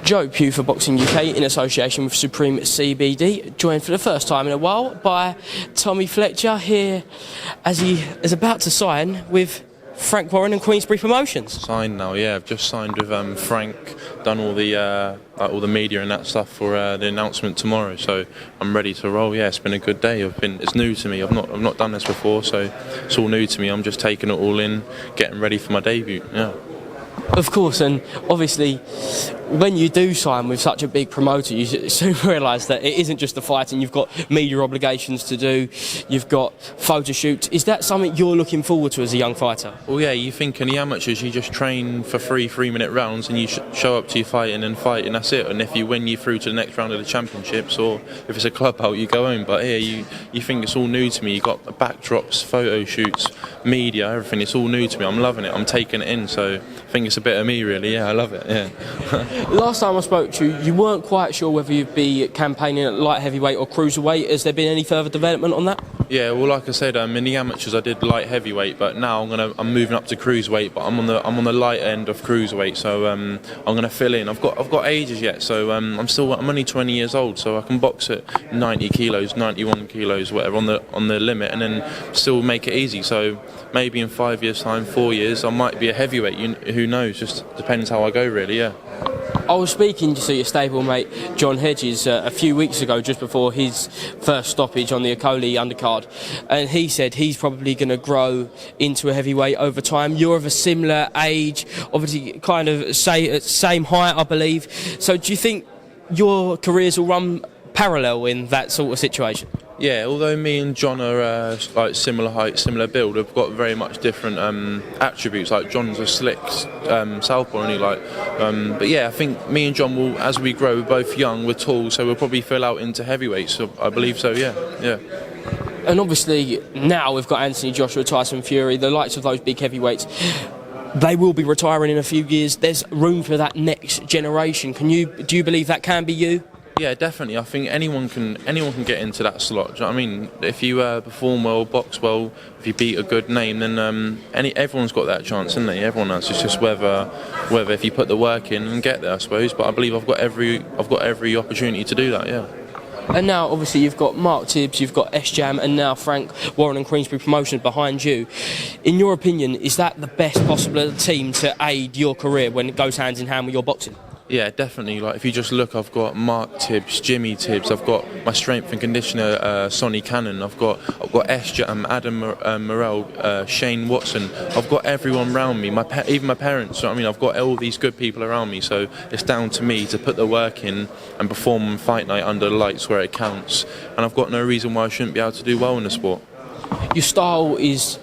Joe Pugh for Boxing UK in association with Supreme CBD, joined for the first time in a while by Tommy Fletcher here as he is about to sign with Frank Warren and Queensberry Promotions. Signed now, yeah. I've just signed with Frank, done all the media and that stuff for the announcement tomorrow. So I'm ready to roll. Yeah, it's been a good day. It's new to me. I've not done this before, so it's all new to me. I'm just taking it all in, getting ready for my debut. Yeah. Of course, and obviously when you do sign with such a big promoter, you soon realise that it isn't just the fighting. You've got media obligations to do, you've got photo shoots. Is that something you're looking forward to as a young fighter? Well, yeah, you think in the amateurs you just train for 3-minute rounds and you show up to your fight and that's it. And if you win, you're through to the next round of the championships, or if it's a club bout, you go home. But here, you think it's all new to me. You've got backdrops, photo shoots, media, everything. It's all new to me. I'm loving it. I'm taking it in. So I think it's a bit of me, really. Yeah, I love it. Yeah. Last time I spoke to you, you weren't quite sure whether you'd be campaigning at light heavyweight or cruiserweight. Has there been any further development on that? Yeah, well, like I said, in the amateurs I did light heavyweight, but now I'm moving up to cruiserweight. But I'm on the light end of cruiserweight, so I'm gonna fill in. I've got ages yet, so I'm only 20 years old, so I can box at 90 kilos, 91 kilos, whatever on the limit, and then still make it easy. So maybe in 5 years' time, 4 years, I might be a heavyweight. Who knows? Just depends how I go, really. Yeah. I was speaking to your stablemate John Hedges a few weeks ago, just before his first stoppage on the Okoli undercard, and he said he's probably going to grow into a heavyweight over time. You're of a similar age, obviously kind of same height, I believe. So do you think your careers will run parallel in that sort of situation? Yeah, although me and John are like similar height, similar build, we've got very much different attributes. Like John's a slick southpaw, and but yeah, I think me and John will, as we grow, we're both young, we're tall, so we'll probably fill out into heavyweights. So I believe so. Yeah. And obviously now we've got Anthony Joshua, Tyson Fury, the likes of those big heavyweights. They will be retiring in a few years. There's room for that next generation. Do you believe that can be you? Yeah, definitely. I think anyone can get into that slot. Do you know what I mean? If you perform well, box well, if you beat a good name, then everyone's got that chance, isn't they? Everyone has. It's just whether if you put the work in and get there, I suppose. But I believe I've got every opportunity to do that. Yeah. And now, obviously, you've got Mark Tibbs, you've got S-Jam, and now Frank Warren and Queensberry Promotions behind you. In your opinion, is that the best possible team to aid your career when it goes hand in hand with your boxing? Yeah, definitely. Like if you just look, I've got Mark Tibbs, Jimmy Tibbs. I've got my strength and conditioner, Sonny Cannon. I've got S-Jam, Adam Morrell, Shane Watson. I've got everyone around me. Even my parents. You know what I mean, I've got all these good people around me. So it's down to me to put the work in and perform on fight night under the lights where it counts. And I've got no reason why I shouldn't be able to do well in the sport. Your style is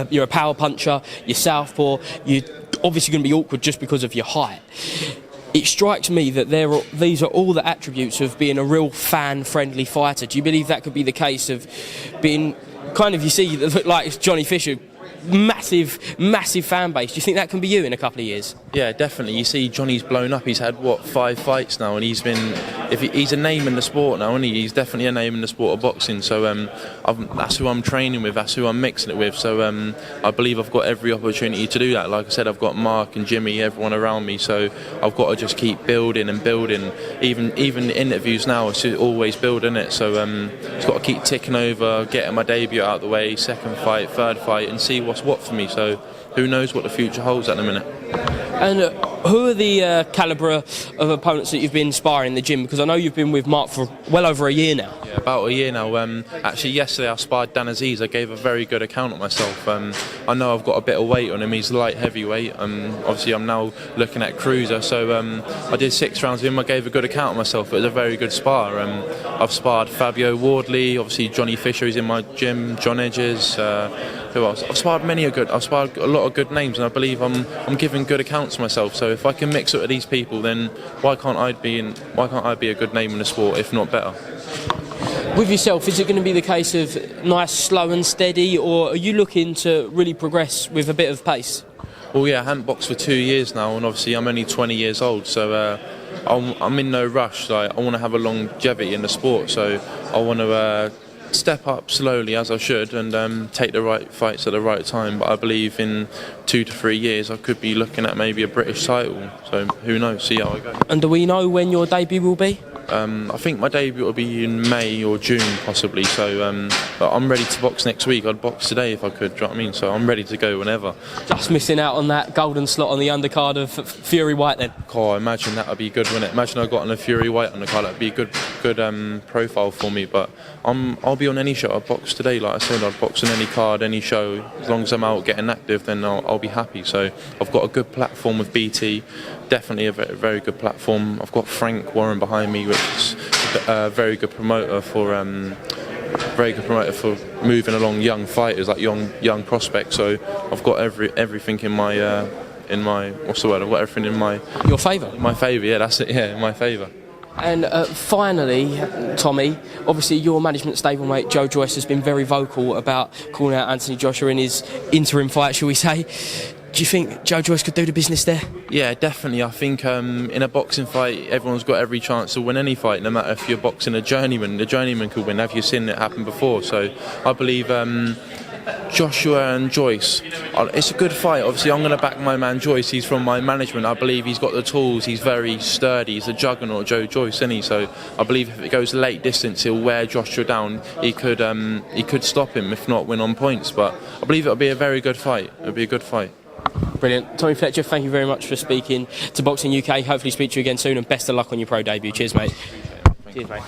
you're a power puncher. You're southpaw. You're obviously going to be awkward just because of your height. It strikes me that these are all the attributes of being a real fan-friendly fighter. Do you believe that could be the case of being kind of, you see, like Johnny Fisher, massive fan base? Do you think that can be you in a couple of years? Yeah, definitely. You see, Johnny's blown up. He's had 5 fights now, and he's a name in the sport now, isn't he? He's definitely a name in the sport of boxing. So that's who I'm training with. That's who I'm mixing it with. So I believe I've got every opportunity to do that. Like I said, I've got Mark and Jimmy, everyone around me. So I've got to just keep building and building. Even the interviews now, it's always building it. So it's got to keep ticking over, getting my debut out of the way, second fight, third fight, and see what's what for me. So who knows what the future holds at the minute. And who are the calibre of opponents that you've been sparring in the gym? Because I know you've been with Mark for well over a year now. Yeah, about a year now. Actually, yesterday I sparred Dan Aziz. I gave a very good account of myself. I know I've got a bit of weight on him. He's light heavyweight. Obviously, I'm now looking at cruiser. So I did 6 rounds with him. I gave a good account of myself. It was a very good spar. I've sparred Fabio Wardley. Obviously, Johnny Fisher is in my gym. John Edges. Who else? I've sparred a lot of good names, and I believe I'm giving good accounts of myself. So if I can mix it with these people, then why can't I be a good name in the sport, if not better? With yourself, is it going to be the case of nice, slow and steady, or are you looking to really progress with a bit of pace? Well, yeah, I haven't boxed for 2 years now, and obviously I'm only 20 years old, so I'm in no rush. Like, I want to have a longevity in the sport, so I want to step up slowly as I should and take the right fights at the right time. But I believe in 2 to 3 years I could be looking at maybe a British title. So who knows? See how I go. And do we know when your debut will be? I think my debut will be in May or June possibly, so but I'm ready to box next week. I'd box today if I could, do you know what I mean? So I'm ready to go whenever. Just missing out on that golden slot on the undercard of Fury White then. Oh, I imagine that would be good, wouldn't it? Imagine I got on a Fury White undercard, that would be a good profile for me. But I'll be on any show. I'll box today, like I said, I'd box on any card, any show. As long as I'm out getting active, then I'll be happy. So I've got a good platform with BT, definitely a very good platform. I've got Frank Warren behind me, which is a very good promoter for moving along young fighters, like young prospects. So I've got everything in my what's the word? I've got everything in my Your favour? My favour, yeah, that's it. Yeah, in my favour. And finally, Tommy, obviously your management stablemate Joe Joyce has been very vocal about calling out Anthony Joshua in his interim fight, shall we say. Do you think Joe Joyce could do the business there? Yeah, definitely. I think in a boxing fight, everyone's got every chance to win any fight, no matter if you're boxing a journeyman. The journeyman could win. Have you seen it happen before? So I believe Joshua and Joyce, it's a good fight. Obviously, I'm going to back my man Joyce. He's from my management. I believe he's got the tools. He's very sturdy. He's a juggernaut, Joe Joyce, isn't he? So I believe if it goes late distance, he'll wear Joshua down. He could stop him, if not win on points. But I believe it'll be a very good fight. It'll be a good fight. Brilliant. Tommy Fletcher, thank you very much for speaking to Boxing UK. Hopefully speak to you again soon, and best of luck on your pro debut. Cheers, mate. Cheers, mate.